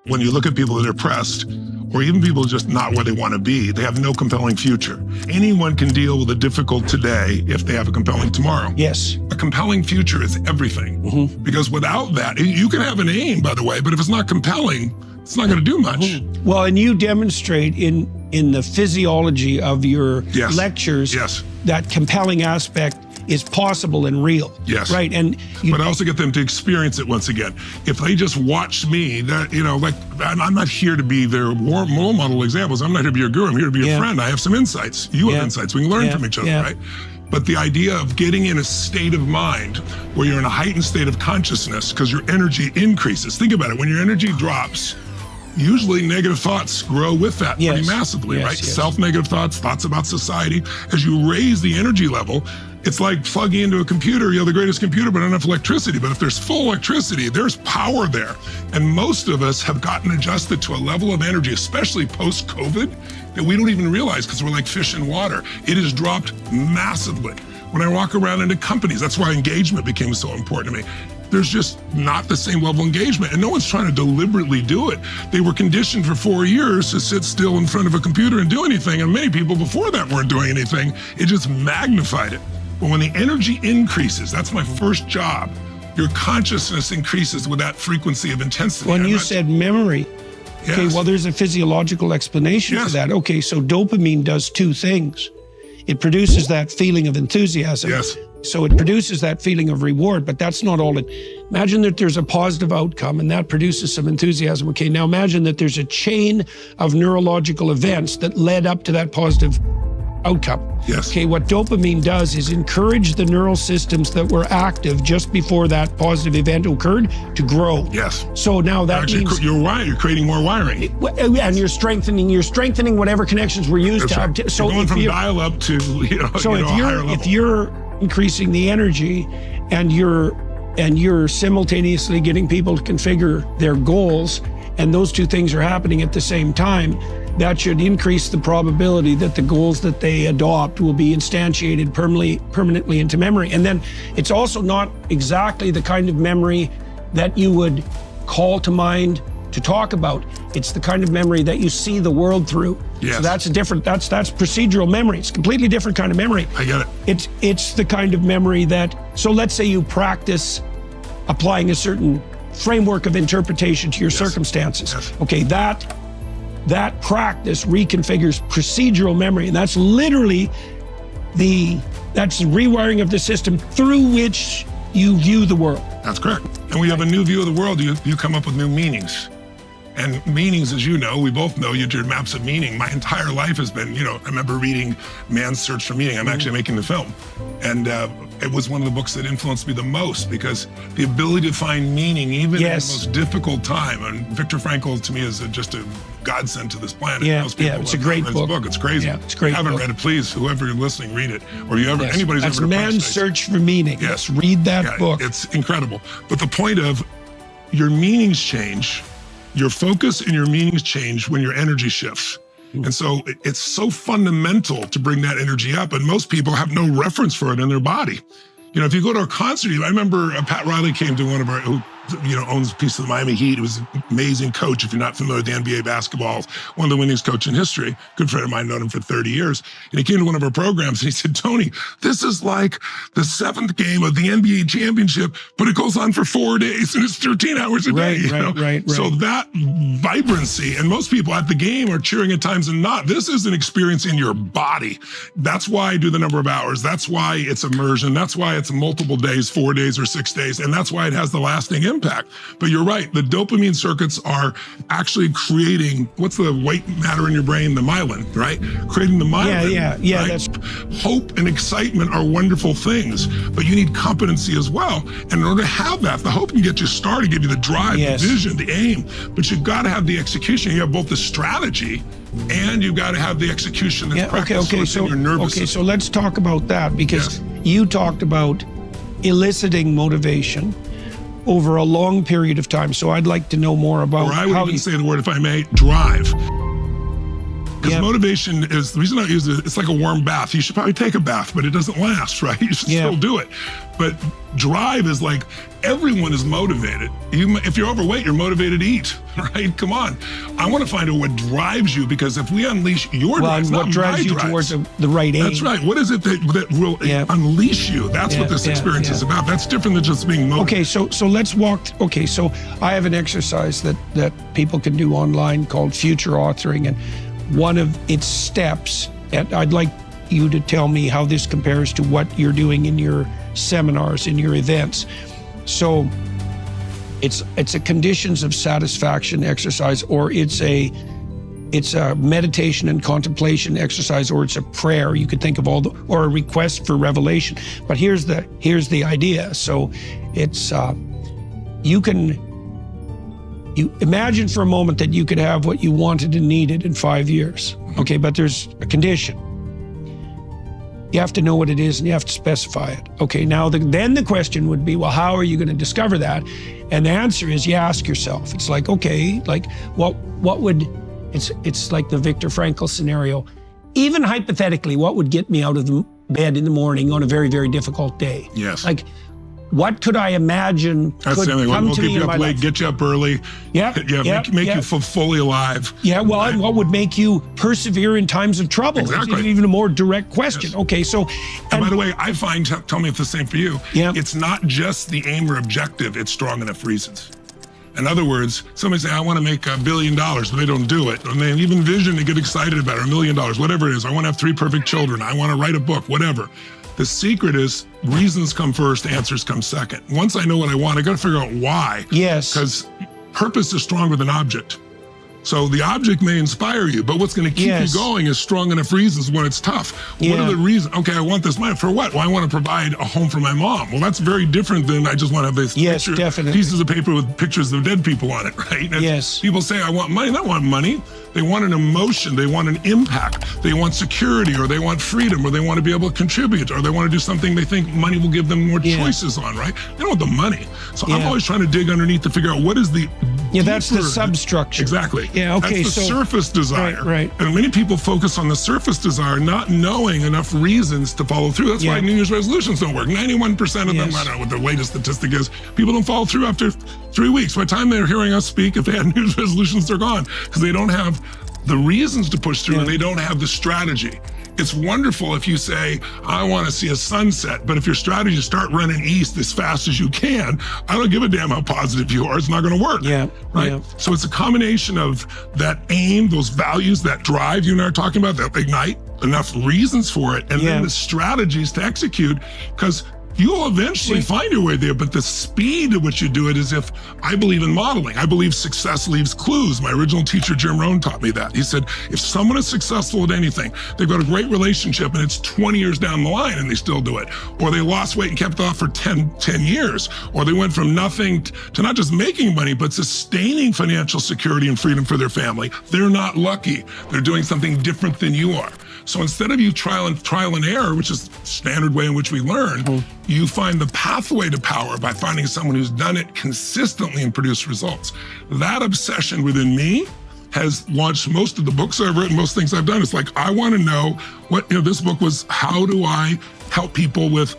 When you look at people that are depressed, or even people just not where they want to be, they have no compelling future. Anyone can deal with a difficult today if they have a compelling tomorrow. Yes. A compelling future is everything. Because without that, you can have an aim, by the way, but if it's not compelling, it's not going to do much. Well, and you demonstrate in the physiology of your lectures that compelling aspect is possible and real. Yes. Right. And but I also get them to experience it once again. If they just watch me, that, you know, like, I'm not here to be their role model examples. I'm not here to be your guru. I'm here to be your friend. I have some insights. You have insights. We can learn from each other, right? But the idea of getting in a state of mind where you're in a heightened state of consciousness because your energy increases. Think about it. When your energy drops, usually negative thoughts grow with that pretty massively, right? Self-negative thoughts, thoughts about society. As you raise the energy level, it's like plugging into a computer. You have the greatest computer, but not enough electricity. But if there's full electricity, there's power there. And most of us have gotten adjusted to a level of energy, especially post-COVID, that we don't even realize because we're like fish in water. It has dropped massively. When I walk around into companies, that's why engagement became so important to me. There's just not the same level of engagement, and no one's trying to deliberately do it. They were conditioned for 4 years to sit still in front of a computer and do anything, and many people before that weren't doing anything. It just magnified it. But when the energy increases, that's my first job, your consciousness increases with that frequency of intensity. When you said memory, okay, well, there's a physiological explanation for that. Okay, so dopamine does two things. It produces that feeling of enthusiasm. Yes. So it produces that feeling of reward, but that's not all it. Imagine that there's a positive outcome and that produces some enthusiasm. Okay, now imagine that there's a chain of neurological events that led up to that positive outcome. Yes. Okay, what dopamine does is encourage the neural systems that were active just before that positive event occurred to grow. Yes. So now that means you're right. You're creating more wiring, and you're strengthening whatever connections were used to have. So you're going from dial-up to if you're increasing the energy and you're simultaneously getting people to configure their goals, and those two things are happening at the same time, that should increase the probability that the goals that they adopt will be instantiated permanently into memory. And then it's also not exactly the kind of memory that you would call to mind to talk about. It's the kind of memory that you see the world through. Yes. So that's that's procedural memory. It's a completely different kind of memory. I get it. It's the kind of memory that, so let's say you practice applying a certain framework of interpretation to your circumstances. Yes. Okay, that practice reconfigures procedural memory, and that's literally that's the rewiring of the system through which you view the world. That's correct. And when you have a new view of the world, you come up with new meanings. And meanings, as you know, we both know, you did maps of meaning. My entire life has been, I remember reading Man's Search for Meaning. I'm actually making the film. And it was one of the books that influenced me the most, because the ability to find meaning, even in the most difficult time. And Viktor Frankl, to me, is just a godsend to this planet. It's a great book. It's crazy. Yeah, it's a great If you haven't book. read it, please, whoever you're listening, read it. Or anybody's That's ever Man's Search for Meaning. Yes. Read that book. It's incredible. But the point of your meanings change, your focus and your meanings change when your energy shifts. And so it's so fundamental to bring that energy up. And most people have no reference for it in their body. If you go to a concert, I remember Pat Riley came to one of our, who owns a piece of the Miami Heat. He was an amazing coach. If you're not familiar with the NBA basketball, one of the winningest coach in history. Good friend of mine, known him for 30 years. And he came to one of our programs and he said, Tony, this is like the 7th game of the NBA championship, but it goes on for 4 days and it's 13 hours a day. Right. So that vibrancy, and most people at the game are cheering at times and not. This is an experience in your body. That's why I do the number of hours. That's why it's immersion. That's why it's multiple days, 4 days or 6 days. And that's why it has the lasting impact. But you're right, the dopamine circuits are actually creating, what's the white matter in your brain? The myelin, right? Creating the myelin. Yeah. Right? That's Hope and excitement are wonderful things, but you need competency as well. And in order to have that, the hope can get you started, give you the drive, the vision, the aim, but you've got to have the execution. You have both the strategy and you've got to have the execution that's practiced in your nervous system. So let's talk about that, because you talked about eliciting motivation over a long period of time. So I'd like to know more about I would even say the word, if I may, drive. Because motivation is, the reason I use it, it's like a warm bath. You should probably take a bath, but it doesn't last, right? You should still do it. But drive is like, everyone is motivated. If you're overweight, you're motivated to eat, right? Come on. I want to find out what drives you, because if we unleash your drives, what drives you towards the right aim. That's right. What is it that will unleash you? That's what this experience is about. That's different than just being motivated. Okay, so let's walk. Okay, so I have an exercise that people can do online called future authoring, and one of its steps, and I'd like you to tell me how this compares to what you're doing in your seminars, in your events. So it's a conditions of satisfaction exercise, or it's a meditation and contemplation exercise, or it's a prayer. You could think of or a request for revelation. But here's the idea. So it's you imagine for a moment that you could have what you wanted and needed in 5 years. Okay, but there's a condition. You have to know what it is, and you have to specify it. Okay, now then the question would be, well, how are you going to discover that? And the answer is, you ask yourself. It's like, okay, like what would, it's like the Viktor Frankl scenario. Even hypothetically, what would get me out of the bed in the morning on a very, very difficult day? Yes. Like, what could I imagine could come to me in my life? Get you up early. Make you feel fully alive. Yeah, well, and what would make you persevere in times of trouble? Exactly. It's even a more direct question. Yes. Okay, so... And by the way, I find, tell me if the same for you, it's not just the aim or objective, it's strong enough reasons. In other words, somebody say, I want to make $1 billion, but they don't do it. And they even vision to get excited about it, $1 million, whatever it is. I want to have 3 perfect children. I want to write a book, whatever. The secret is reasons come first, answers come second. Once I know what I want, I got to figure out why. Yes. Because purpose is stronger than object. So the object may inspire you, but what's going to keep you going is strong enough reasons when it's tough. What are the reasons? Okay, I want this money. For what? Well, I want to provide a home for my mom. Well, that's very different than I just want to have this pieces of paper with pictures of dead people on it, right? And people say, I want money. They don't want money. They want an emotion. They want an impact. They want security, or they want freedom, or they want to be able to contribute, or they want to do something they think money will give them more choices on, right? They don't want the money. So I'm always trying to dig underneath to figure out what is the that's the substructure. Exactly. Yeah, okay. That's the surface desire. Right. And many people focus on the surface desire, not knowing enough reasons to follow through. That's why New Year's resolutions don't work. 91% of them, I don't know what the latest statistic is, people don't follow through after 3 weeks. By the time they're hearing us speak, if they had New Year's resolutions, they're gone, because they don't have the reasons to push through, and they don't have the strategy. It's wonderful if you say, I want to see a sunset, but if your strategy is start running east as fast as you can, I don't give a damn how positive you are, it's not going to work. Right? So it's a combination of that aim, those values, that drive you and I are talking about, that ignite, enough reasons for it, and then the strategies to execute, because you'll eventually find your way there, but the speed at which you do it is if I believe in modeling. I believe success leaves clues. My original teacher, Jim Rohn, taught me that. He said, if someone is successful at anything, they've got a great relationship and it's 20 years down the line and they still do it. Or they lost weight and kept it off for 10 years. Or they went from nothing to not just making money, but sustaining financial security and freedom for their family. They're not lucky. They're doing something different than you are. So instead of you trial and error, which is the standard way in which we learn, you find the pathway to power by finding someone who's done it consistently and produced results. That obsession within me has launched most of the books I've written, most things I've done. It's like, I want to know what, this book was, how do I help people with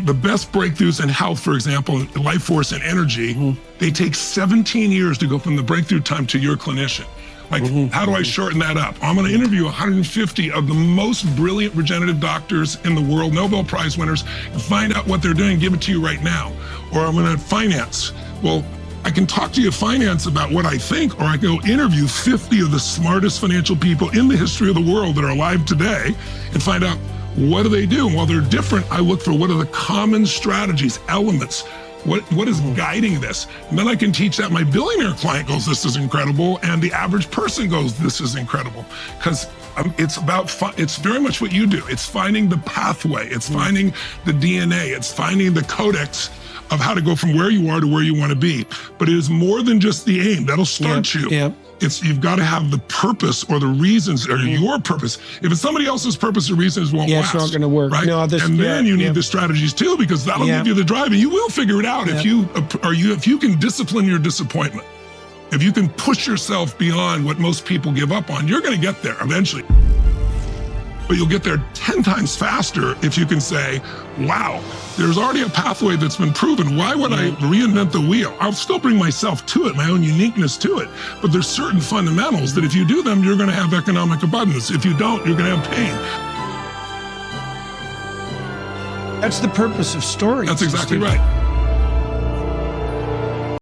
the best breakthroughs in health, for example, life force and energy. They take 17 years to go from the breakthrough time to your clinician. Like, how do I shorten that up? I'm going to interview 150 of the most brilliant regenerative doctors in the world, Nobel Prize winners, and find out what they're doing and give it to you right now. Or I'm going to finance. Well, I can talk to you finance about what I think, or I can go interview 50 of the smartest financial people in the history of the world that are alive today and find out what do they do. And while they're different, I look for what are the common strategies, elements, what is guiding this? And then I can teach that. My billionaire client goes, this is incredible. And the average person goes, this is incredible. Because it's very much what you do. It's finding the pathway. It's finding the DNA. It's finding the codex of how to go from where you are to where you want to be. But it is more than just the aim. That'll start you. You've got to have the purpose or the reasons or your purpose. If it's somebody else's purpose or reasons, it won't last. It's not going to work. Right? No, and then you need the strategies too, because that'll give you the drive, and you will figure it out if you can discipline your disappointment. If you can push yourself beyond what most people give up on, you're going to get there eventually. But you'll get there 10 times faster if you can say, wow, there's already a pathway that's been proven. Why would I reinvent the wheel? I'll still bring myself to it, my own uniqueness to it. But there's certain fundamentals that if you do them, you're going to have economic abundance. If you don't, you're going to have pain. That's the purpose of stories. That's exactly right.